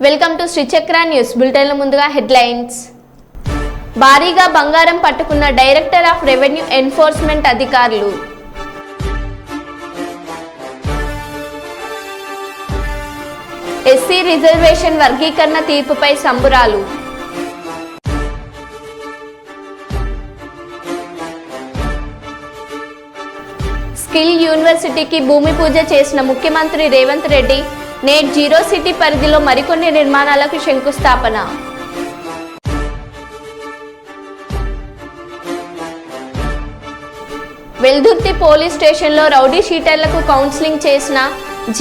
Welcome to Srichakra news బులెటిన్ల ముందుగా headlines. భారీగా బంగారం పట్టుకున్న డైరెక్టర్ ఆఫ్ రెవెన్యూ ఎన్ఫోర్స్మెంట్ అధికారులు. ఎస్సీ రిజర్వేషన్ వర్గీకరణ తీర్పుపై సంబురాలు. స్కిల్ యూనివర్సిటీకి భూమి పూజ చేసిన ముఖ్యమంత్రి Revanth Reddy net zero city పరిధిలో మరికొన్ని నిర్మాణాలకు శంకుస్థాపన. వెల్దుర్తి పోలీస్ స్టేషన్లో రౌడీ షీటర్లకు కౌన్సిలింగ్ చేసిన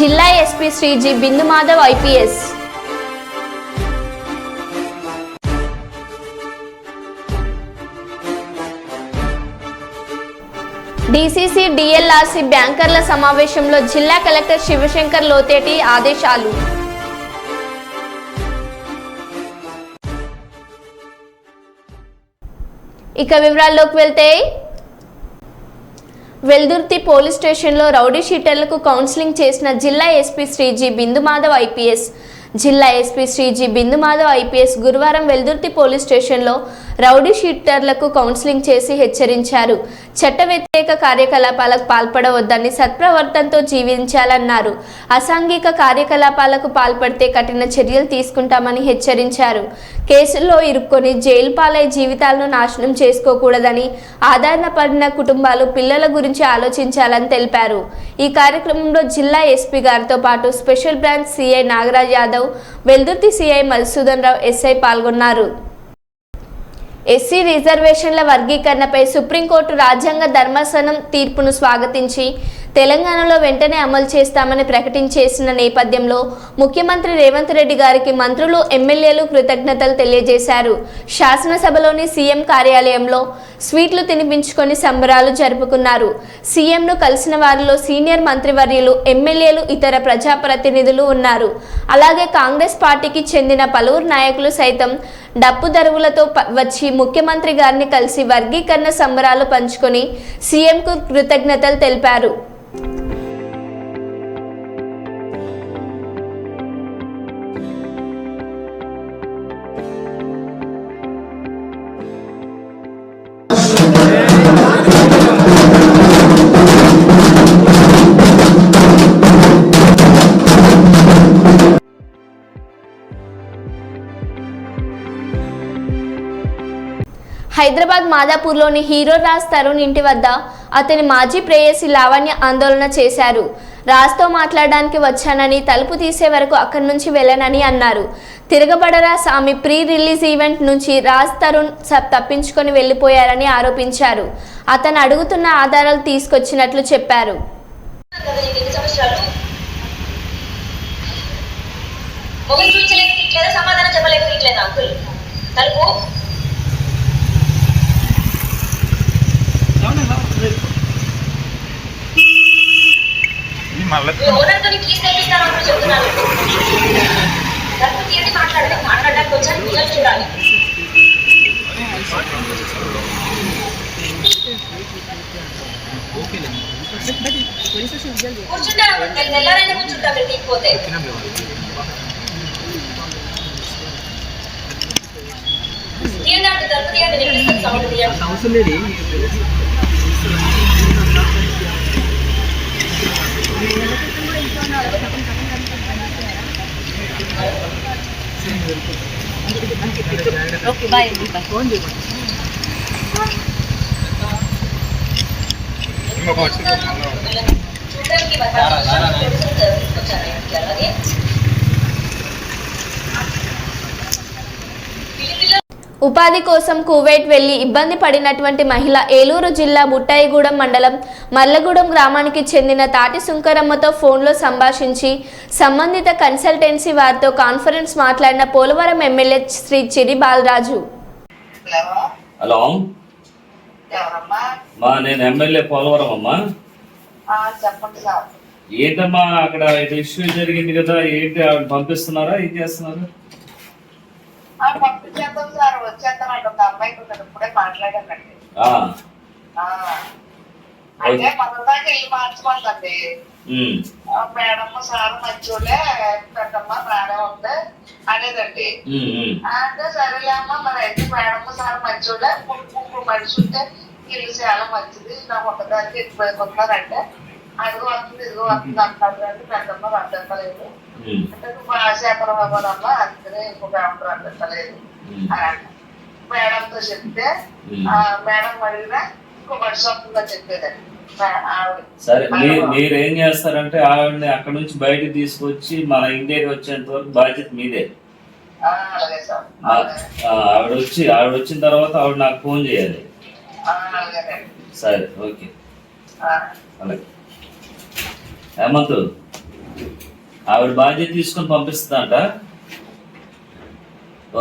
జిల్లా SP Shri G Bindu Madhav IPS. DCC DLRC బ్యాంకర్ల సమావేశంలో జిల్లా కలెక్టర్ శివశంకర్ లోతేటి ఆదేశాలు. ఇక వివరాల్లోకి వెళ్తే, వెల్దుర్తి పోలీస్ స్టేషన్లో రౌడీ షీటర్లకు కౌన్సిలింగ్ చేసిన జిల్లా SP Shri G Bindu Madhav IPS. జిల్లా SP Shri G Bindu Madhav IPS గురువారం వెల్దుర్తి పోలీస్ స్టేషన్లో రౌడీ షీటర్లకు కౌన్సిలింగ్ చేసి హెచ్చరించారు. చట్ట వ్యతిరేక కార్యకలాపాలకు పాల్పడవద్దని, సత్ప్రవర్తనతో జీవించాలన్నారు. అసాంఘిక కార్యకలాపాలకు పాల్పడితే కఠిన చర్యలు తీసుకుంటామని హెచ్చరించారు. కేసుల్లో ఇరుక్కొని జైలు పాలై జీవితాలను నాశనం చేసుకోకూడదని, ఆదరణ పడిన కుటుంబాలు పిల్లల గురించి ఆలోచించాలని తెలిపారు. ఈ కార్యక్రమంలో జిల్లా ఎస్పీ గారితో పాటు special branch CI Nagaraj Yadav, Veldurthi CI Madhusudan Rao SI పాల్గొన్నారు. ఎస్సీ రిజర్వేషన్ల వర్గీకరణపై సుప్రీంకోర్టు రాజ్యాంగ ధర్మాసనం తీర్పును స్వాగతించి తెలంగాణలో వెంటనే అమలు చేస్తామని ప్రకటించేసిన నేపథ్యంలో ముఖ్యమంత్రి రేవంత్ రెడ్డి గారికి మంత్రులు, ఎమ్మెల్యేలు కృతజ్ఞతలు తెలియజేశారు. శాసనసభలోని సీఎం కార్యాలయంలో స్వీట్లు తినిపించుకొని సంబరాలు జరుపుకున్నారు. సీఎంను కలిసిన వారిలో సీనియర్ మంత్రివర్యులు, ఎమ్మెల్యేలు, ఇతర ప్రజాప్రతినిధులు ఉన్నారు. అలాగే కాంగ్రెస్ పార్టీకి చెందిన పలువురు నాయకులు సైతం డప్పు దరువులతో వచ్చి ముఖ్యమంత్రి గారిని కలిసి వర్గీకరణ సంబరాలు పంచుకొని సీఎంకు కృతజ్ఞతలు తెలిపారు. హైదరాబాద్ మాదాపూర్లోని హీరో రాజ్ తరుణ్ ఇంటి వద్ద అతని మాజీ ప్రేయసి లావణ్య ఆందోళన చేశారు. రాజ్తో మాట్లాడడానికి వచ్చానని, తలుపు తీసే వరకు అక్కడి నుంచి వెళ్ళనని అన్నారు. తిరగబడరా సామి ప్రీ రిలీజ్ ఈవెంట్ నుంచి రాజ్ తరుణ్ తప్పించుకొని వెళ్లిపోయారని ఆరోపించారు. అతను అడుగుతున్న ఆధారాలు తీసుకొచ్చినట్లు చెప్పారు. మాట్లాడడానికి వచ్చాను, చూడాలి. కూర్చుంటాను, తెల్లారైనా కూర్చుంటా మీరు తీయకపోతే. తీయండి, తలుపు తీయండి, నేను సౌండ్ తీయండి. Okay bye. ఉపాధి కోసం కువైట్ వెళ్లి ఇబ్బంది పడినటువంటి మహిళ ఏలూరు జిల్లా బుట్టాయిగూడెం మండలం మర్లగూడెం గ్రామానికి చెందిన తాటి సుంకరమ్మతో ఫోన్లో సంభాషించి సంబంధిత కన్సల్టెన్సీ వారితో కాన్ఫరెన్స్ మాట్లాడిన పోలవరం ఎమ్మెల్యే శ్రీ చిరి బాలరాజు. హలో మా నేను ఎమ్మెల్యే పోలవరం అమ్మా. ఏంటమ్మా అక్కడ ఇష్యూ జరిగింది కదా, ఏంటి పంపిస్తున్నారా, ఏం చేస్తున్నారు? పంపించేద్దాం సార్, వచ్చేస్తానండి. ఒక అమ్మాయికి ఇప్పుడే మాట్లాడానండి. అంటే మొదటిదాకా ఇల్లు మార్చుకోండి. మేడం సార్ మంచోళ్ళే, పెద్దమ్మ బాగానే ఉంది. ఆ రాలేదండి. అంటే సరేలే అమ్మ మరి అయితే మేడం సార్ మంచోళ్ళే, ముగ్గురు మనిషి ఉంటే ఇల్లు చాలా మంచిది, నాకు ఒకదానికి ఎక్కువైపోతున్నారంటే అదిగో వస్తుంది ఇదిగో వస్తుంది అంటారు కానీ పెద్దమ్మ రద్దలేదు అంటే నువ్వు శాఖరం అవ్వాలమ్మా అందుకనే ఇంకొక ఏమంటారు రద్దలేదు అని అంట. మేడంతో చెప్తే మేడం అడిగినా ఇంకో మనిషి వస్తుందని చెప్పేదండి ఆవిడ. సరే మీరేం చేస్తారంటే ఆవిడని అక్కడ నుంచి బయటకు తీసుకొచ్చి మన ఇండియాకి వచ్చేంత వరకు బాధ్యత మీదే. అలాగే సార్. ఆవిడ వచ్చిన తర్వాత ఆవిడ నాకు ఫోన్ చేయాలి. అలాగేనండి. సరే ఓకే అలాగే. హేమంత్ ఆవిడ బాధ్యత తీసుకొని పంపిస్తుందంట.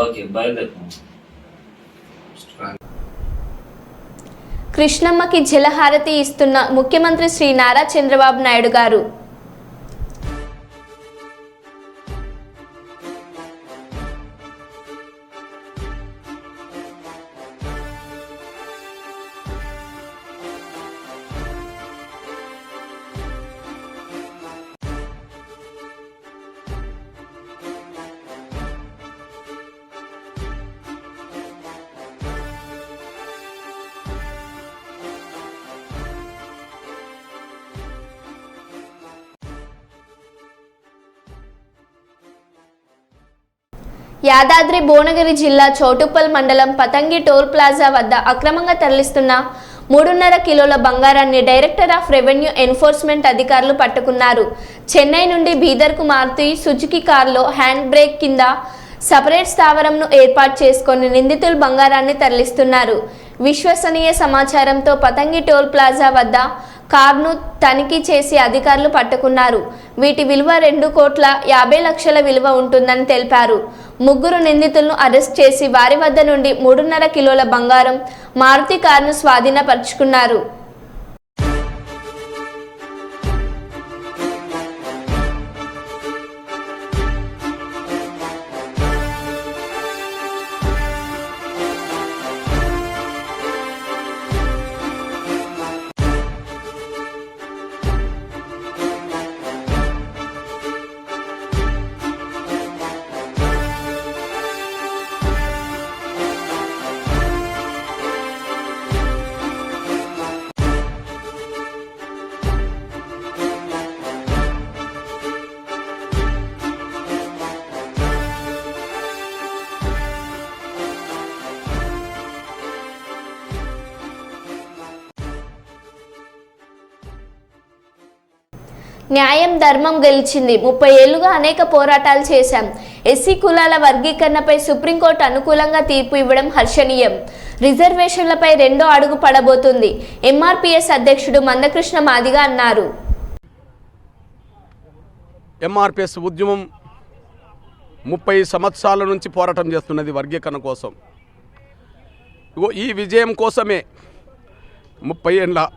ఓకే బయలుదేరు. కృష్ణమ్మకి జలహారతి ఇస్తున్న ముఖ్యమంత్రి శ్రీ నారా చంద్రబాబు నాయుడు గారు. యాదాద్రి భువనగిరి జిల్లా చౌటుప్పల్ మండలం పతంగి టోల్ ప్లాజా వద్ద అక్రమంగా తరలిస్తున్న 3.5 కిలోల బంగారాన్ని డైరెక్టర్ ఆఫ్ రెవెన్యూ ఎన్ఫోర్స్మెంట్ అధికారులు పట్టుకున్నారు. చెన్నై నుండి బీదర్కు మారుతూ సుజుకి కారులో హ్యాండ్ బ్రేక్ కింద సపరేట్ స్థావరంను ఏర్పాటు చేసుకొని నిందితులు బంగారాన్ని తరలిస్తున్నారు. విశ్వసనీయ సమాచారంతో పతంగి టోల్ ప్లాజా వద్ద కారును తనిఖీ చేసి అధికారులు పట్టుకున్నారు. వీటి విలువ 2,50,00,000 విలువ ఉంటుందని తెలిపారు. 3 నిందితులను అరెస్ట్ చేసి వారి వద్ద నుండి 3.5 కిలోల బంగారం మారుతి కారును స్వాధీనపరుచుకున్నారు. న్యాయం ధర్మం గెలిచింది. 30 ఏళ్లుగా అనేక పోరాటాలు చేశాం. ఎస్సీ కులాల వర్గీకరణపై సుప్రీంకోర్టు అనుకూలంగా తీర్పు ఇవ్వడం హర్షణీయం. రిజర్వేషన్లపై 2వ అడుగు పడబోతుంది. ఎంఆర్పీఎస్ అధ్యక్షుడు మందకృష్ణ మాదిగ అన్నారు. ఎంఆర్పీఎస్ ఉద్యమం 30 సంవత్సరాల నుంచి పోరాటం చేస్తున్నది వర్గీకరణ కోసం. ఈ విజయం కోసమే 30 ఏళ్ళ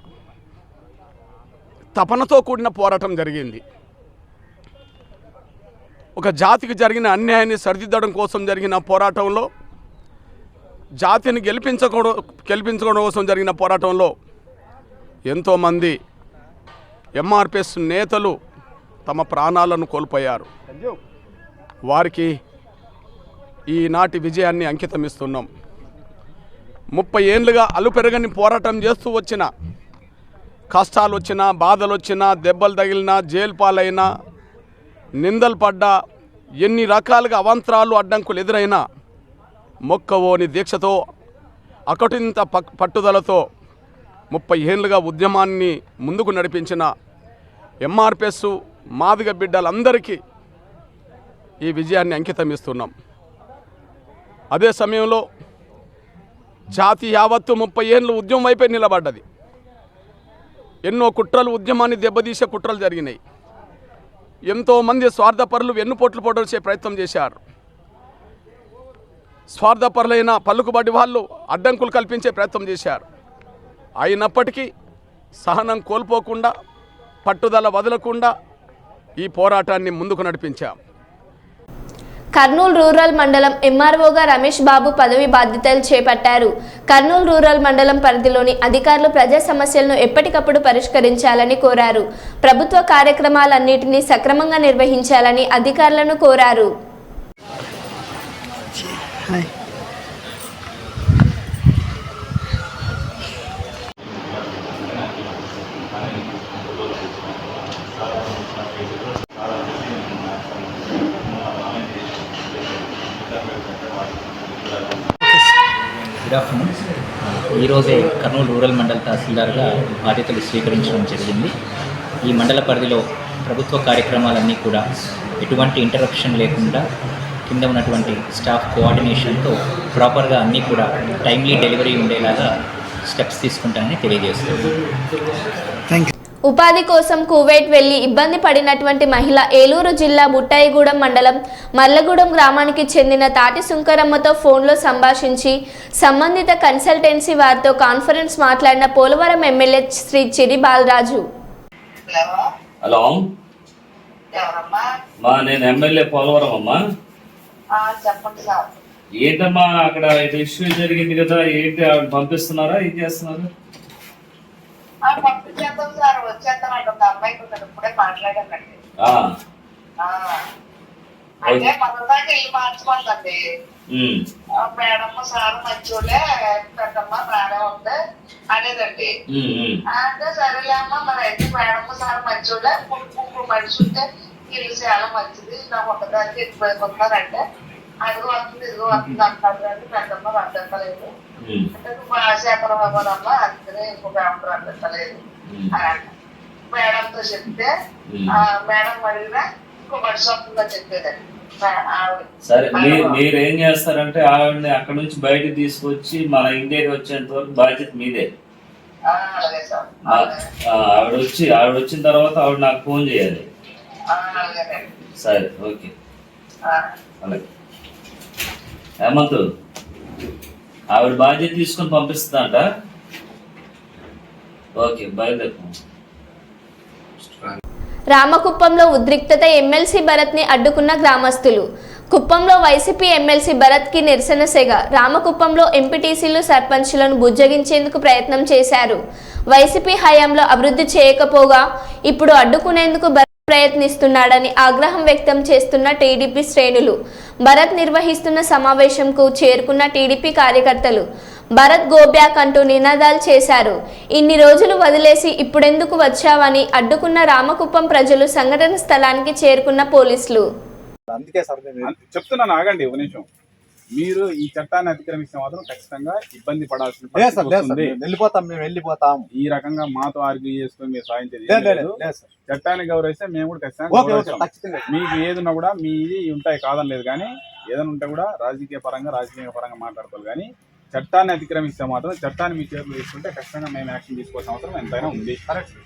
తపనతో కూడిన పోరాటం జరిగింది. ఒక జాతికి జరిగిన అన్యాయాన్ని సరిదిద్దడం కోసం జరిగిన పోరాటంలో, జాతిని గెలిపించుకోవడం కోసం జరిగిన పోరాటంలో ఎంతోమంది ఎంఆర్పీఎస్ నేతలు తమ ప్రాణాలను కోల్పోయారు. వారికి ఈనాటి విజయాన్ని అంకితమిస్తున్నాం. 30 ఏళ్ళుగా అలుపెరగని పోరాటం చేస్తూ వచ్చిన, కష్టాలు వచ్చినా, బాధలు వచ్చినా, దెబ్బలు తగిలినా, జైలు పాలైనా, నిందలు పడ్డా, ఎన్ని రకాలుగా అవాంతరాలు అడ్డంకులు ఎదురైనా మొక్కవోని దీక్షతో, అకటింత పట్టుదలతో 30 ఏళ్ళుగా ఉద్యమాన్ని ముందుకు నడిపించిన ఎంఆర్పీఎస్ మాదిగ బిడ్డలందరికీ ఈ విజయాన్ని అంకితమిస్తున్నాం. అదే సమయంలో జాతి యావత్తు 30 ఏళ్ళు ఉద్యమం వైపే నిలబడ్డది. ఎన్నో కుట్రలు, ఉద్యమాన్ని దెబ్బతీసే కుట్రలు జరిగినాయి. ఎంతోమంది స్వార్థపరులు వెన్నుపోట్లు పొడవచ్చే ప్రయత్నం చేశారు. స్వార్థపరులైన పలుకుబడి వాళ్ళు అడ్డంకులు కల్పించే ప్రయత్నం చేశారు. అయినప్పటికీ సహనం కోల్పోకుండా, పట్టుదల వదలకుండా ఈ పోరాటాన్ని ముందుకు నడిపించాం. కర్నూలు రూరల్ మండలం ఎంఆర్ఓగా రమేష్ బాబు పదవి బాధ్యతలు చేపట్టారు. కర్నూలు రూరల్ మండలం పరిధిలోని అధికారులు ప్రజా సమస్యలను ఎప్పటికప్పుడు పరిష్కరించాలని కోరారు. ప్రభుత్వ కార్యక్రమాలన్నింటినీ సక్రమంగా నిర్వహించాలని అధికారులను కోరారు. Good afternoon. ఈరోజే కర్నూలు రూరల్ మండల తహసీల్దార్గా బాధ్యతలు స్వీకరించడం జరిగింది. ఈ మండల పరిధిలో ప్రభుత్వ కార్యక్రమాలన్నీ కూడా ఎటువంటి ఇంటరప్షన్ లేకుండా కింద ఉన్నటువంటి స్టాఫ్ కోఆర్డినేషన్తో ప్రాపర్గా అన్నీ కూడా టైమ్లీ డెలివరీ ఉండేలాగా స్టెప్స్ తీసుకుంటానని తెలియజేస్తుంది. ఉపాధి కోసం కువైట్ వెళ్లి ఇబ్బంది పడినటువంటి మహిళ ఏలూరు జిల్లా బుట్టాయిగూడెం మండలం మర్లగూడెం గ్రామానికి చెందిన తాటి సుంకరమ్మతో ఫోన్లో సంభాషించి సంబంధిత కన్సల్టెన్సీ వారితో కాన్ఫరెన్స్ మాట్లాడిన పోలవరం ఎమ్మెల్యే శ్రీ చిరి బాలరాజు. హలో ఎవరమ్మా? నేను ఎమ్మెల్యే పోలవరం అమ్మా. చెప్పండి సార్. ఏంటమ్మా అక్కడ ఇష్యూ జరిగింది కదా, ఏంటి ఆవిడ పంపిస్తున్నారా, ఏం చేస్తున్నారు? పంపించేద్దాం సార్, వచ్చేస్తానంట. అమ్మాయి కొంచెం ఇప్పుడే మాట్లాడానండి. అంటే మన దాకా ఇల్లు మార్చుకోండి. మేడమ్మ సార్ మంచోళ్ళే, పెద్దమ్మ బాగానే ఉంది అనేదండి. అంటే సరేలే అమ్మ, మరి అయితే మేడమ్మ సార్ మంచోళ్ళే, ముగ్గురు మనిషి ఉంటే ఇల్లు చాలా మంచిది, నాకు ఒకదానికి ఎక్కువైపోతున్నారంటే అదిగో వస్తుంది ఇదిగో వస్తుంది అంటారు. కానీ పెద్దమ్మ అడ్డంకలేదు అంటే నువ్వు శేఖరం అవ్వదమ్మా, అందుకనే ఇంకొక ఏమంటారు అడ్డంకలేదు అని అంట. మేడంతో చెప్తే మేడం అడిగినా ఇంకో మనిషి వస్తుందని చెప్పేదండి ఆవిడ. సరే, మీరేం చేస్తారంటే ఆవిడని అక్కడ నుంచి బయటకు తీసుకొచ్చి మన ఇండియాకి వచ్చేంత వరకు బాధ్యత మీదే. అలాగే సార్. ఆవిడ వచ్చిన తర్వాత ఆవిడ నాకు ఫోన్ చేయాలి. అలాగేనండి. సరే, ఓకే, అలాగే. హేమంత్, ఆవిడ బాధ్యత తీసుకొని పంపిస్తుందంట. ఓకే, బయలుదేరు. రామకుప్పంలో ఉద్రిక్తత, ఎమ్మెల్సీ భరత్ ని అడ్డుకున్న గ్రామస్తులు. కుప్పంలో వైసీపీ ఎమ్మెల్సీ భరత్ కి నిరసన సెగ. రామకుప్పంలో ఎంపీటీసీలు సర్పంచ్లను బుజ్జగించేందుకు ప్రయత్నం చేశారు. వైసీపీ హయాంలో అభివృద్ధి చేయకపోగా ఇప్పుడు అడ్డుకునేందుకు భరత్ ప్రయత్నిస్తున్నాడని ఆగ్రహం వ్యక్తం చేస్తున్న టీడీపీ శ్రేణులు. భరత్ నిర్వహిస్తున్న సమావేశంకు చేరుకున్న టీడీపీ కార్యకర్తలు భరత్ గో బ్యాక్ అంటూ నినాదాలు చేశారు. ఇన్ని రోజులు వదిలేసి ఇప్పుడెందుకు వచ్చావని అడ్డుకున్న రామకుప్పం ప్రజలు సంఘటన స్థలానికి చేరుకున్న పోలీసులు. అందుకే సార్ చెప్తున్నాను, ఆగండి ఒక నిమిషం. మీరు ఈ చట్టాన్ని అతిక్రమిస్తే మాత్రం ఖచ్చితంగా ఇబ్బంది పడాల్సిన వెళ్ళిపోతాం. ఈ రకంగా మాతో ఆర్గ్యూ చేసుకుని మీరు సాధించేది చట్టాన్ని గౌరవిస్తే మేము కూడా ఖచ్చితంగా మీకు ఏదున్నా కూడా మీది ఉంటాయి కాదని లేదు, కానీ ఏదైనా ఉంటే కూడా రాజకీయ పరంగా మాట్లాడతారు. కానీ చట్టాన్ని అతిక్రమిస్తే మాత్రం చట్టాన్ని మీ చేతులు తీసుకుంటే ఖచ్చితంగా మేము యాక్షన్ తీసుకోవాల్సిన అవసరం ఎంతైనా ఉంది.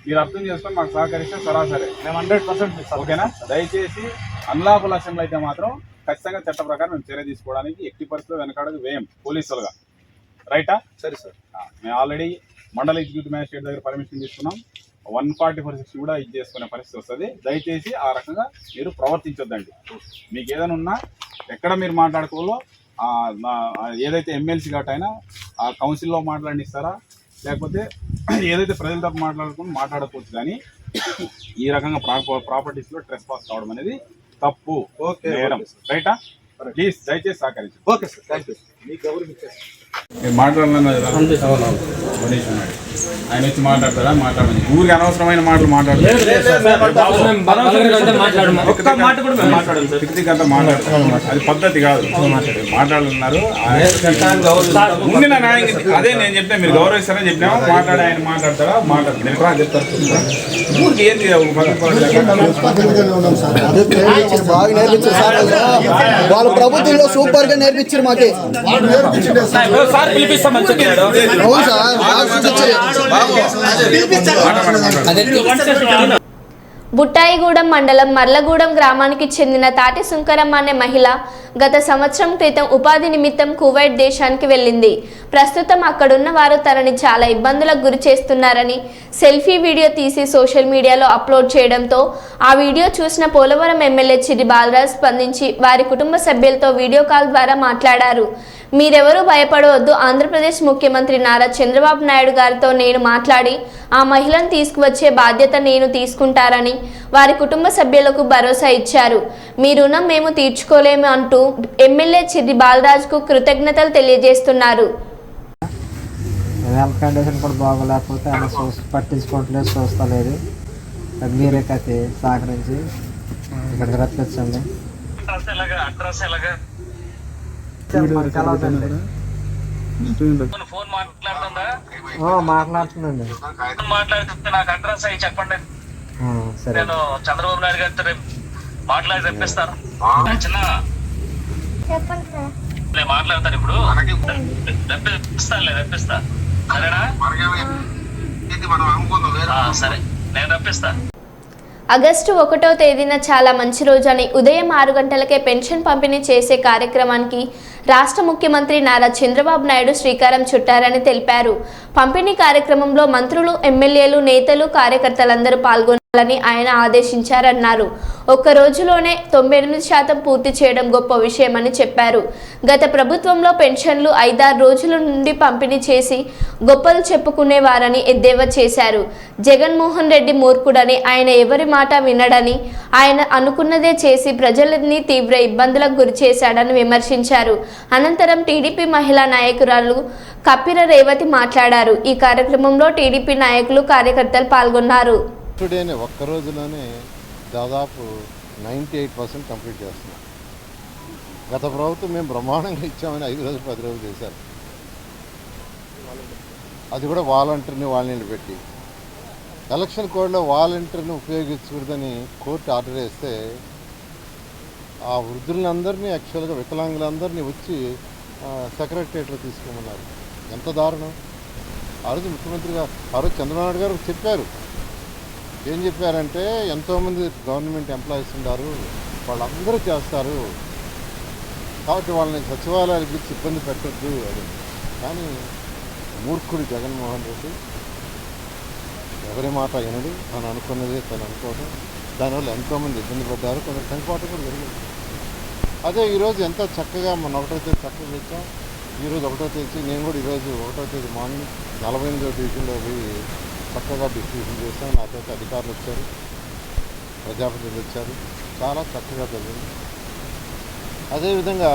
మీరు అర్థం చేసుకొని మాకు సహకరిస్తే సరాసరి మేము 100% ఓకేనా. దయచేసి అన్లాఫుల్ అసెంబ్లీ అయితే మాత్రం ఖచ్చితంగా చట్ట ప్రకారం మేము చర్య తీసుకోవడానికి ఎట్టి పరిస్థితుల్లో వెనకాడదు వేయం పోలీసులుగా. రైటా? సరే సార్. మేము ఆల్రెడీ మండల ఎగ్జిక్యూటివ్ మ్యాజిస్ట్రేట్ దగ్గర పర్మిషన్ తీసుకున్నాం. 144 కూడా ఇది చేసుకునే పరిస్థితి వస్తుంది. దయచేసి ఆ రకంగా మీరు ప్రవర్తించొద్దండి. మీకు ఏదైనా ఉన్నా ఎక్కడ మీరు మాట్లాడుకోవాలో ఏదైతే ఎమ్మెల్సీ గట్టైనా ఆ కౌన్సిల్లో మాట్లాడిస్తారా, లేకపోతే ఏదైతే ప్రజలతో మాట్లాడుకోవచ్చు. కానీ ఈ రకంగా ప్రాపర్టీస్లో ట్రెస్ పాస్ కావడం అనేది తప్పు, నేరం. రైటా? ప్లీజ్ దయచేసి సహకరించండి. Okay sir, thank you. మీరు మాట్లాడాలన్నా ఆయన వచ్చి మాట్లాడతారా? మాట్లాడండి. ఊరికి అనవసరమైన మాటలు మాట్లాడతారు. అది పద్ధతి కాదు. మాట్లాడుతున్నారు అదే నేను చెప్తే మీరు గౌరవిస్తారని చెప్పినా మాట్లాడే ఆయన మాట్లాడతారా? మాట్లాడతారు చెప్తారు. ఊరికి ఏంది వాళ్ళ ప్రభుత్వంలో సూపర్ గా నేర్పించారు మాకు. బుట్టాయిగూడెం మండలం మర్లగూడెం గ్రామానికి చెందిన తాటి సుంకరమ్మ అనే మహిళ గత సంవత్సరం క్రితం ఉపాధి నిమిత్తం కువైట్ దేశానికి వెళ్ళింది. ప్రస్తుతం అక్కడున్న వారు తనని చాలా ఇబ్బందులకు గురి చేస్తున్నారని సెల్ఫీ వీడియో తీసి సోషల్ మీడియాలో అప్లోడ్ చేయడంతో ఆ వీడియో చూసిన పోలవరం ఎమ్మెల్యే చిరి బాలరాజ్ స్పందించి వారి కుటుంబ సభ్యులతో వీడియో కాల్ ద్వారా మాట్లాడారు. మీరెవరూ భయపడవద్దు. ఆంధ్రప్రదేశ్ ముఖ్యమంత్రి నారా చంద్రబాబు నాయుడు గారితో నేను మాట్లాడి ఆ మహిళను తీసుకువచ్చే బాధ్యత నేను తీసుకుంటారని వారి కుటుంబ సభ్యులకు భరోసా ఇచ్చారు. మీ రుణం మేము తీర్చుకోలేము అంటూ ఎమ్మెల్యే చిర్రి బాలరాజుకు కృతజ్ఞతలు తెలియజేస్తున్నారు. హెల్త్ కండిషన్ కూడా బాగోలేకపోతే ఆయన పట్టించుకోవట్లేదు, చూస్తలేదు. మీరే కథ సహకరించి ఇక్కడికి రప్పించండి. మాట్లాడుతుందండి. చెప్పండి, సరే. నేను చంద్రబాబు నాయుడు గారితో మాట్లాడి తెప్పిస్తాను. నేను మాట్లాడతాను ఇప్పుడు, రప్పిస్తా. సరేనా? సరే, నేను రప్పిస్తా. ఆగస్టు 1వ తేదీన చాలా మంచి రోజు అని ఉదయం 6 గంటలకే పెన్షన్ పంపిణీ చేసే కార్యక్రమానికి రాష్ట్ర ముఖ్యమంత్రి నారా చంద్రబాబు నాయుడు శ్రీకారం చుట్టారని తెలిపారు. పంపిణీ కార్యక్రమంలో మంత్రులు, ఎమ్మెల్యేలు, నేతలు, కార్యకర్తలందరూ పాల్గొనాలని ఆయన ఆదేశించారన్నారు. ఒక్క రోజులోనే 98% పూర్తి చేయడం గొప్ప విషయమని చెప్పారు. గత ప్రభుత్వంలో పెన్షన్లు 5-6 రోజుల నుండి పంపిణీ చేసి గొప్పలు చెప్పుకునేవారని ఎద్దేవా చేశారు. జగన్మోహన్ రెడ్డి మూర్ఖుడని, ఆయన ఎవరి మాట వినడని, ఆయన అనుకున్నదే చేసి ప్రజలని తీవ్ర ఇబ్బందులకు గురి చేశాడని విమర్శించారు. అనంతరం టీడీపీ మహిళా నాయకురాలు కప్పిర రేవతి మాట్లాడారు. ఈ కార్యక్రమంలో టీడీపీ నాయకులు, కార్యకర్తలు పాల్గొన్నారు. ఒక్క రోజులోనే దాదాపు 98% కంప్లీట్ చేస్తున్నాం. గత ప్రభుత్వం మేము బ్రహ్మాండంగా ఇచ్చామని 5 రోజులు 10 రోజులు చేశారు. అది కూడా వాలంటీర్ని వాళ్ళని పెట్టి. ఎలక్షన్ కోడ్లో వాలంటీర్ని ఉపయోగించకూడదని కోర్టు ఆర్డర్ వేస్తే ఆ వృద్ధులందరినీ, యాక్చువల్గా వికలాంగులందరినీ వచ్చి సెక్రటరియట్లో తీసుకోమన్నారు. ఎంత దారుణం! ఆ రోజు ముఖ్యమంత్రిగా ఆ రోజు చంద్రబాబు నాయుడు గారు చెప్పారు. ఏం చెప్పారంటే, ఎంతోమంది గవర్నమెంట్ ఎంప్లాయీస్ ఉన్నారు, వాళ్ళందరూ చేస్తారు కాబట్టి వాళ్ళని సచివాలయాలకు ఇచ్చి ఇబ్బంది పెట్టద్దు అని. కానీ మూర్ఖుడు జగన్మోహన్ రెడ్డి ఎవరి మాట వినడు, తను అనుకున్నదే తను అనుకోవడం. దానివల్ల ఎంతోమంది ఇబ్బంది పడ్డారు, కొందరు చనిపోవటం కూడా జరిగింది. అదే ఈరోజు ఎంత చక్కగా మన 1వ తేదీ చక్కగా తెచ్చాం. ఈరోజు 1వ తేదీ నేను కూడా ఈరోజు 1వ తేదీ మార్నింగ్ 48వ డివిజన్లో పోయి చక్కగా డిస్ట్రిబ్యూషన్ చేశాం. నాతో అధికారులు వచ్చారు, ప్రజాప్రతినిధులు వచ్చారు, చాలా చక్కగా జరిగింది. అదేవిధంగా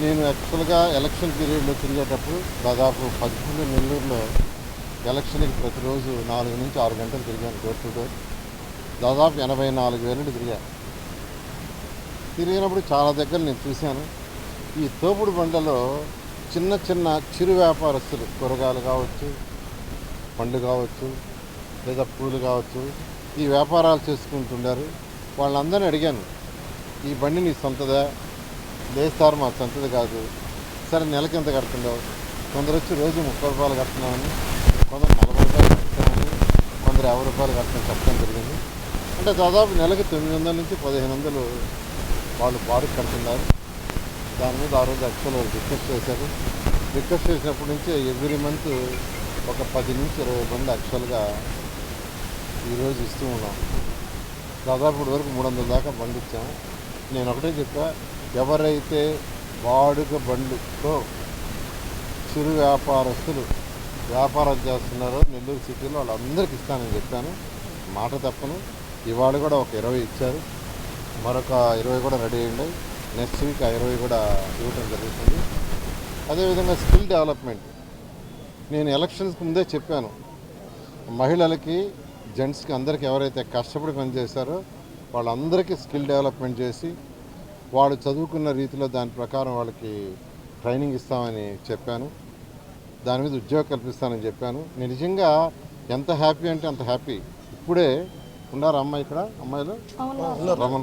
నేను యాక్చువల్గా ఎలక్షన్ పీరియడ్లో తిరిగేటప్పుడు దాదాపు 11 నెల్లూరులో ఎలక్షన్కి ప్రతిరోజు 4 నుంచి 6 గంటలు తిరిగాను, డోర్ టు డోర్. దాదాపు 84,000 తిరిగాను. తిరిగినప్పుడు చాలా దగ్గర నేను చూశాను. ఈ తోపుడు బండ్లలో చిన్న చిన్న చిరు వ్యాపారస్తులు, కూరగాయలు కావచ్చు, పండ్లు కావచ్చు, లేదా పూలు కావచ్చు, ఈ వ్యాపారాలు చేసుకుంటుండారు. వాళ్ళందరినీ అడిగాను, ఈ బండి నీ సొంతదా? లేదు సార్, మా సొంతది కాదు. సరే, నెలకి ఎంత కడుతున్నావు? కొందరు వచ్చి రోజు 30 రూపాయలు కడుతున్నామని, కొందరు 40 రూపాయలు కడుతున్నామని, కొందరు 50 రూపాయలు కడుతున్నామని చెప్పడం జరిగింది. అంటే దాదాపు నెలకి 900 నుంచి 1500 వాళ్ళు బారు కడుతున్నారు. దాని మీద ఆ రోజు యాక్చువల్ రిక్వెస్ట్ చేశారు. రిక్వెస్ట్ చేసినప్పటి నుంచి ఎవ్రీ మంత్ ఒక 10 నుంచి 20 మంది యాక్చువల్గా ఈరోజు ఇస్తూ ఉన్నాం. దాదాపు ఇప్పటి వరకు 300 దాకా బండి ఇచ్చాము. నేను ఒకటే చెప్పా, ఎవరైతే వాడుక బండితో చిరు వ్యాపారస్తులు వ్యాపారం చేస్తున్నారో నెల్లూరు సిటీలో వాళ్ళందరికీ ఇస్తానని చెప్పాను. మాట తప్పను. ఇవాళ కూడా ఒక 20 ఇచ్చారు, మరొక 20 కూడా రెడీ అయ్యింది. నెక్స్ట్ వీక్ ఆ 20 కూడా ఇవ్వడం జరుగుతుంది. అదేవిధంగా స్కిల్ డెవలప్మెంట్, నేను ఎలక్షన్స్కి ముందే చెప్పాను, మహిళలకి, జెంట్స్కి, అందరికీ ఎవరైతే కష్టపడి పనిచేశారో వాళ్ళందరికీ స్కిల్ డెవలప్మెంట్ చేసి వాళ్ళు చదువుకున్న రీతిలో దాని ప్రకారం వాళ్ళకి ట్రైనింగ్ ఇస్తామని చెప్పాను. దాని మీద ఉద్యోగం కల్పిస్తానని చెప్పాను. నేను నిజంగా ఎంత హ్యాపీ అంటే అంత హ్యాపీ. ఇప్పుడే ఉన్నారు అమ్మాయి, ఇక్కడ అమ్మాయిలు రమణ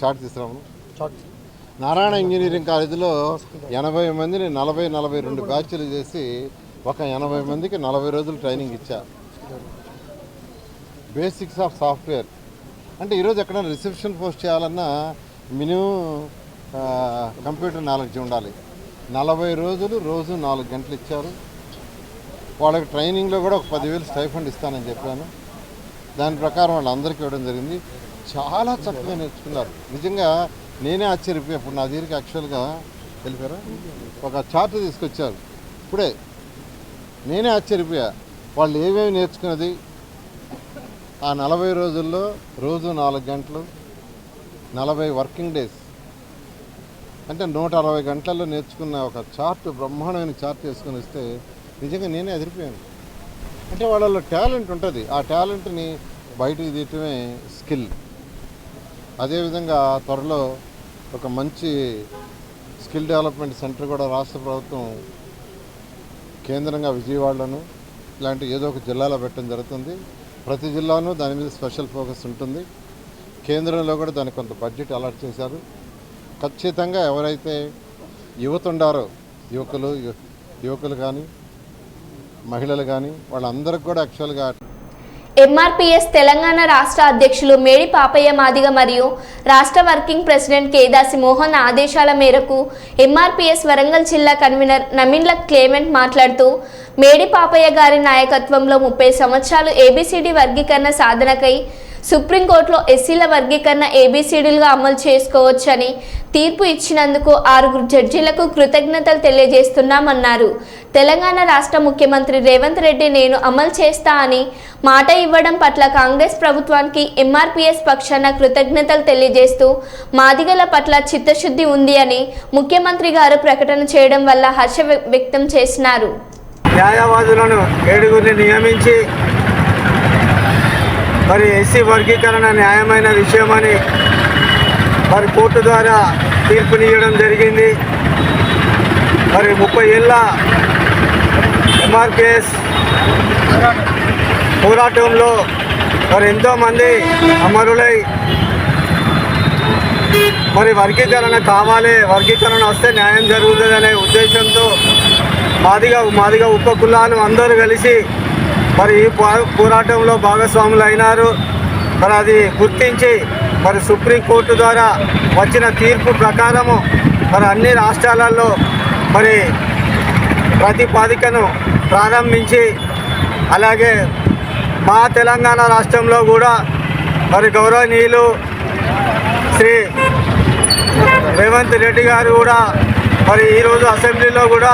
చాట్ తీసుకురామను. నారాయణ ఇంజనీరింగ్ కాలేజీలో 80 మందిని 42 బ్యాచ్లు చేసి ఒక 80 మందికి 40 రోజులు ట్రైనింగ్ ఇచ్చారు. బేసిక్స్ ఆఫ్ సాఫ్ట్వేర్ అంటే ఈరోజు ఎక్కడైనా రిసెప్షన్ పోస్ట్ చేయాలన్నా మినిమం కంప్యూటర్ నాలెడ్జ్ ఉండాలి. 40 రోజులు, రోజు 4 గంటలు ఇచ్చారు. వాళ్ళకి ట్రైనింగ్లో కూడా ఒక 10,000 స్టైఫండ్ ఇస్తానని చెప్పాను. దాని ప్రకారం వాళ్ళందరికీ ఇవ్వడం జరిగింది. చాలా చక్కగా నేర్చుకున్నారు. నిజంగా నేనే ఆశ్చర్యపోయి, ఇప్పుడు నా దగ్గరికి యాక్చువల్గా తెలిపారా? ఒక చార్ట్ తీసుకొచ్చారు ఇప్పుడే. నేనే ఆశ్చర్యపోయా వాళ్ళు ఏమేమి నేర్చుకున్నది. ఆ 40 రోజుల్లో రోజు 4 గంటలు, 40 వర్కింగ్ డేస్ అంటే 160 గంటల్లో నేర్చుకున్న ఒక చార్ట్, బ్రహ్మాండమైన చార్ట్ చేసుకుని వస్తే నిజంగా నేనే అదిరిపోయాను. అంటే వాళ్ళలో టాలెంట్ ఉంటుంది. ఆ టాలెంట్ని బయటికి తీయటమే స్కిల్. అదేవిధంగా త్వరలో ఒక మంచి స్కిల్ డెవలప్మెంట్ సెంటర్ కూడా రాష్ట్ర ప్రభుత్వం కేంద్రంగా విజయవాడలోను ఇలాంటి ఏదో ఒక జిల్లాలో పెట్టడం జరుగుతుంది. ప్రతి జిల్లాను దాని మీద స్పెషల్ ఫోకస్ ఉంటుంది. కేంద్రంలో కూడా దానికి కొంత బడ్జెట్ అలాట్ చేశారు. ఖచ్చితంగా ఎవరైతే యువత ఉండారో, యువకులు కానీ మహిళలు కానీ వాళ్ళందరికీ కూడా యాక్చువల్గా ఎంఆర్పీఎస్ తెలంగాణ రాష్ట్ర అధ్యక్షులు మేడి పాపయ్య మాదిగ మరియు రాష్ట్ర వర్కింగ్ ప్రెసిడెంట్ కేదాసి మోహన్ ఆదేశాల మేరకు ఎంఆర్పీఎస్ వరంగల్ జిల్లా కన్వీనర్ నమిన్ల క్లేమెంట్ మాట్లాడుతూ మేడి పాపయ్య గారి నాయకత్వంలో 30 సంవత్సరాలు ఏబిసిడి వర్గీకరణ సాధనకై సుప్రీంకోర్టులో ఎస్సీల వర్గీకరణ ఏబిసిడీలుగా అమలు చేసుకోవచ్చని తీర్పు ఇచ్చినందుకు 6 జడ్జీలకు కృతజ్ఞతలు తెలియజేస్తున్నామన్నారు. తెలంగాణ రాష్ట్ర ముఖ్యమంత్రి రేవంత్ రెడ్డి నేను అమలు చేస్తా అని మాట ఇవ్వడం పట్ల కాంగ్రెస్ ప్రభుత్వానికి ఎంఆర్పీఎస్ పక్షాన కృతజ్ఞతలు తెలియజేస్తూ మాదిగల పట్ల చిత్తశుద్ధి ఉంది అని ముఖ్యమంత్రి గారు ప్రకటన చేయడం వల్ల హర్ష వ్యక్తం చేసినారు. న్యాయవాదులను 7గురిని నియమించి మరి ఎస్సీ వర్గీకరణ న్యాయమైన విషయమని మరి కోర్టు ద్వారా తీర్పునియడం జరిగింది. మరి 30 ఏళ్ళ ఎంఆర్పిఎస్ పోరాటంలో మరి ఎంతోమంది అమరులై మరి వర్గీకరణ కావాలి, వర్గీకరణ వస్తే న్యాయం జరుగుతుందనే ఉద్దేశంతో మాదిగా ఉప కులాలు అందరూ కలిసి మరి ఈ పోరాటంలో భాగస్వాములు అయినారు. మరి అది గుర్తించి మరి సుప్రీంకోర్టు ద్వారా వచ్చిన తీర్పు ప్రకారము మరి అన్ని రాష్ట్రాలలో మరి ప్రతిపాదికను ప్రారంభించి అలాగే మా తెలంగాణ రాష్ట్రంలో కూడా మరి గౌరవనీయులు శ్రీ రేవంత్ రెడ్డి గారు కూడా మరి ఈరోజు అసెంబ్లీలో కూడా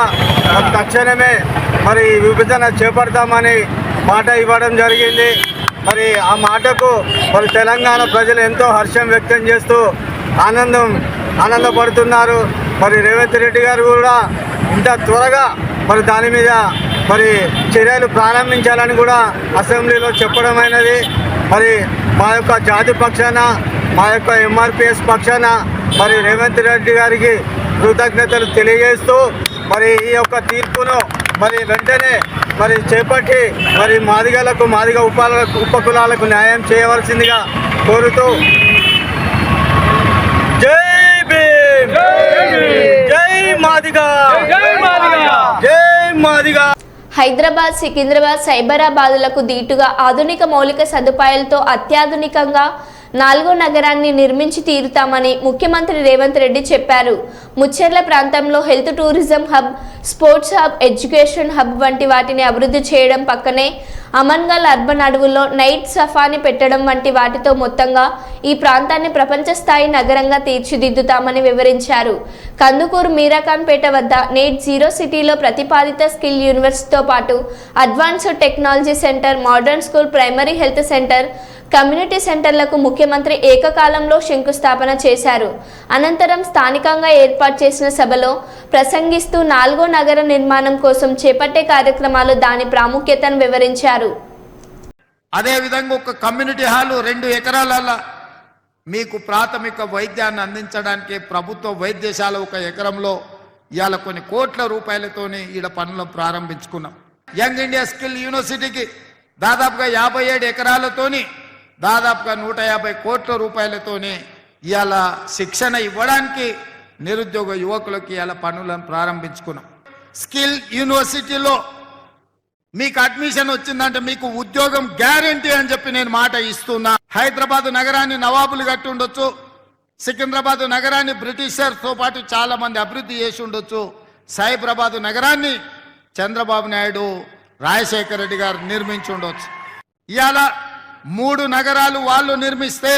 తక్షణమే మరి విభజన చేపడతామని మాట ఇవ్వడం జరిగింది. మరి ఆ మాటకు మరి తెలంగాణ ప్రజలు ఎంతో హర్షం వ్యక్తం చేస్తూ ఆనందపడుతున్నారు. మరి రేవంత్ రెడ్డి గారు కూడా ఇంత త్వరగా మరి దాని మీద మరి చర్యలు ప్రారంభించాలని కూడా అసెంబ్లీలో చెప్పడం అయినది. మరి మా యొక్క జాతి పక్షాన, మా యొక్క ఎంఆర్పిఎస్ పక్షాన మరి రేవంత్ రెడ్డి గారికి కృతజ్ఞతలు తెలియజేస్తూ మరి ఈ యొక్క తీర్పును మరి వెంటనే మరి చేపట్టి మరి మాదిగ ఉపకులాలకు న్యాయం చేయవలసిందిగా కోరుతూ జై భీమ్, జై మాదిగా, జై మాదిగా. హైదరాబాద్, సికింద్రాబాద్, సైబరాబాదులకు దీటుగా ఆధునిక మౌలిక సదుపాయాలతో అత్యాధునికంగా 4వ నగరాన్ని నిర్మించి తీరుతామని ముఖ్యమంత్రి రేవంత్ రెడ్డి చెప్పారు. ముచ్చెర్ల ప్రాంతంలో health tourism hub, sports hub, education hub వంటి వాటిని అభివృద్ధి చేయడం పక్కనే అమన్గల్ అర్బన్ అడవుల్లో నైట్ సఫారీ పెట్టడం వంటి వాటితో మొత్తంగా ఈ ప్రాంతాన్ని ప్రపంచ స్థాయి నగరంగా తీర్చిదిద్దుతామని వివరించారు. కందుకూరు మీరాఖాన్పేట వద్ద నేట్ జీరో సిటీలో ప్రతిపాదిత స్కిల్ యూనివర్సిటీతో పాటు advanced technology centre, modern school, primary health centre, community సెంటర్లకు ముఖ్యమంత్రి ఏకకాలంలో శంకుస్థాపన చేశారు. అనంతరం స్థానికంగా ఏర్పాటు చేసిన సభలో ప్రసంగిస్తూ 4వ నగర నిర్మాణం కోసం చేపట్టే కార్యక్రమాలు, దాని ప్రాముఖ్యతను వివరించారు. అదేవిధంగా ఒక కమ్యూనిటీ హాల్ 2 ఎకరాల మీకు ప్రాథమిక వైద్యాన్ని అందించడానికి ప్రభుత్వ వైద్యశాల 1 ఎకరంలో ఇవాళ కొన్ని కోట్ల రూపాయలతోనే ఈడ పనులను ప్రారంభించుకున్నాం. యంగ్ ఇండియా స్కిల్ యూనివర్సిటీకి దాదాపుగా 57 ఎకరాలతోని దాదాపుగా 150 కోట్ల రూపాయలతోనే ఇవాళ శిక్షణ ఇవ్వడానికి నిరుద్యోగ యువకులకు ఇవాళ పనులను ప్రారంభించుకున్నాం. స్కిల్ యూనివర్సిటీలో మీకు అడ్మిషన్ వచ్చిందంటే మీకు ఉద్యోగం గ్యారంటీ అని చెప్పి నేను మాట ఇస్తున్నా. హైదరాబాద్ నగరాన్ని నవాబులు కట్టి ఉండొచ్చు, సికింద్రాబాద్ నగరాన్ని బ్రిటిషర్స్తో పాటు చాలా మంది అభివృద్ధి చేసి ఉండొచ్చు, సైబరాబాద్ నగరాన్ని చంద్రబాబు నాయుడు, రాజశేఖర రెడ్డి గారు నిర్మించి ఉండొచ్చు. ఇవాళ 3 నగరాలు వాళ్ళు నిర్మిస్తే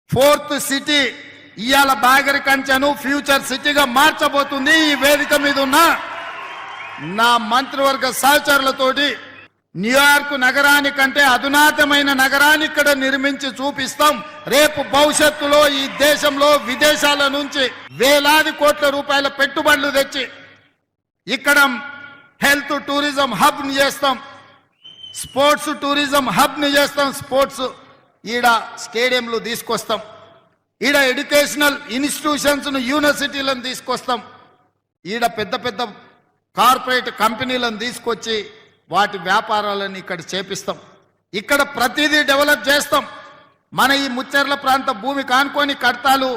4th సిటీ ఇవాళ బాగరి కంచెను ఫ్యూచర్ సిటీగా మార్చబోతుంది. ఈ వేదిక మీద ఉన్న నా మంత్రివర్గ సహచరులతోటి న్యూయార్క్ నగరానికంటే అధునాతమైన నగరాన్ని ఇక్కడ నిర్మించి చూపిస్తాం. రేపు భవిష్యత్తులో ఈ దేశంలో విదేశాల నుంచి వేలాది కోట్ల రూపాయల పెట్టుబడులు తెచ్చి ఇక్కడ హెల్త్ టూరిజం హబ్ ని చేస్తాం, స్పోర్ట్స్ టూరిజం హబ్ ని చేస్తాం. స్పోర్ట్స్ ఈడ స్టేడియంలు తీసుకొస్తాం, ఈడ ఎడ్యుకేషనల్ ఇన్స్టిట్యూషన్స్ ను యూనివర్సిటీలను తీసుకొస్తాం, ఈడ పెద్ద పెద్ద కార్పొరేట్ కంపెనీలను తీసుకొచ్చి వాటి వ్యాపారాలను ఇక్కడ చేపిస్తాం. ఇక్కడ ప్రతిదీ డెవలప్ చేస్తాం. మన ఈ ముచ్చెర్ల ప్రాంత భూమి కానుకొని కడతాలు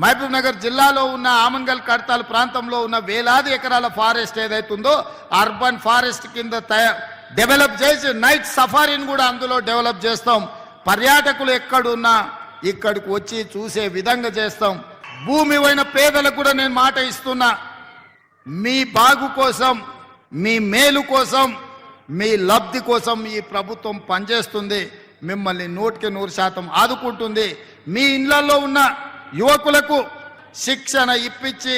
మహబూబ్ నగర్ జిల్లాలో ఉన్న ఆమంగల్ కడతాలు ప్రాంతంలో ఉన్న వేలాది ఎకరాల ఫారెస్ట్ ఏదైతుందో అర్బన్ ఫారెస్ట్ కింద డెవలప్ చేసి నైట్ సఫారీని కూడా అందులో డెవలప్ చేస్తాం. పర్యాటకులు ఎక్కడున్నా ఇక్కడికి వచ్చి చూసే విధంగా చేస్తాం. భూమి అయిన పేదలకు కూడా నేను మాట ఇస్తున్నా, మీ బాగు కోసం, మీ మేలు కోసం, మీ లబ్ధి కోసం ఈ ప్రభుత్వం పనిచేస్తుంది. మిమ్మల్ని 100% ఆదుకుంటుంది. మీ ఇళ్లలో ఉన్న యువకులకు శిక్షణ ఇప్పించి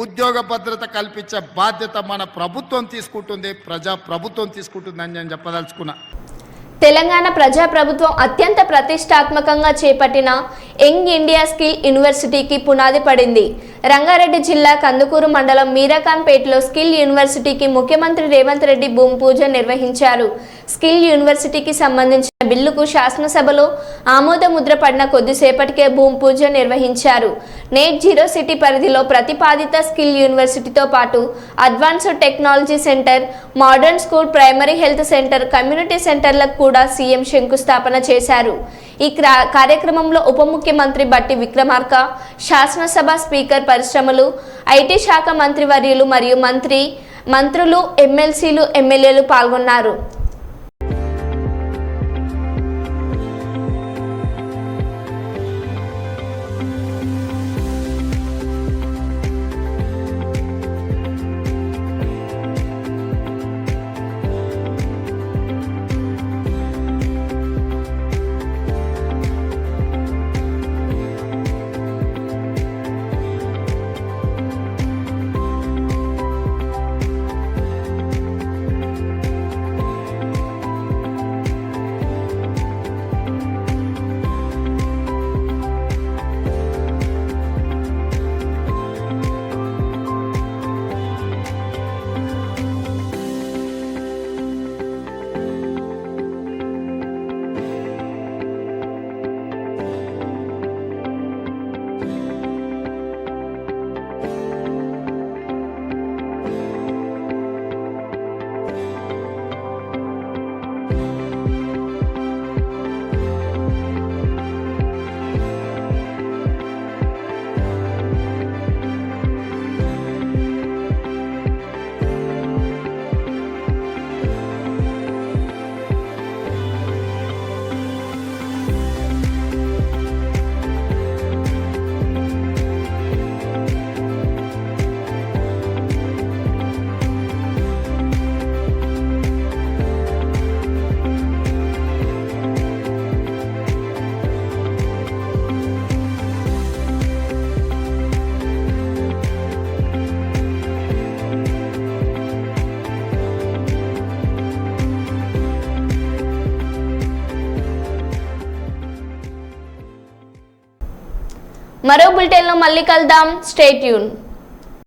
ఉద్యోగ భద్రత కల్పించే బాధ్యత మన ప్రభుత్వం తీసుకుంటుంది, ప్రజా ప్రభుత్వం తీసుకుంటుందని నేను చెప్పదలుచుకున్నా. తెలంగాణ ప్రజాప్రభుత్వం అత్యంత ప్రతిష్టాత్మకంగా చేపట్టిన యంగ్ ఇండియా స్కిల్ యూనివర్సిటీకి పునాది పడింది. రంగారెడ్డి జిల్లా కందుకూరు మండలం మీరాఖాన్పేటలో స్కిల్ యూనివర్సిటీకి ముఖ్యమంత్రి రేవంత్ రెడ్డి భూమి పూజ నిర్వహించారు. స్కిల్ యూనివర్సిటీకి సంబంధించిన బిల్లుకు శాసనసభలో ఆమోద ముద్ర పడిన కొద్దిసేపటికే భూమి పూజ నిర్వహించారు. నేట్ జీరో సిటీ పరిధిలో ప్రతిపాదిత స్కిల్ యూనివర్సిటీతో పాటు advanced technology centre, modern school, primary health centre, community సెంటర్లకు కూడా సీఎం శంకుస్థాపన చేశారు. ఈ కార్యక్రమంలో ఉప ముఖ్యమంత్రి బట్టి విక్రమార్క, శాసనసభ స్పీకర్ పరిశ్రమలు, ఐటీ శాఖ మంత్రివర్యులు మరియు మంత్రులు, ఎమ్మెల్సీలు, ఎమ్మెల్యేలు పాల్గొన్నారు. మరో బులెటిన్లో మళ్ళీ కలుద్దాం. Stay tune.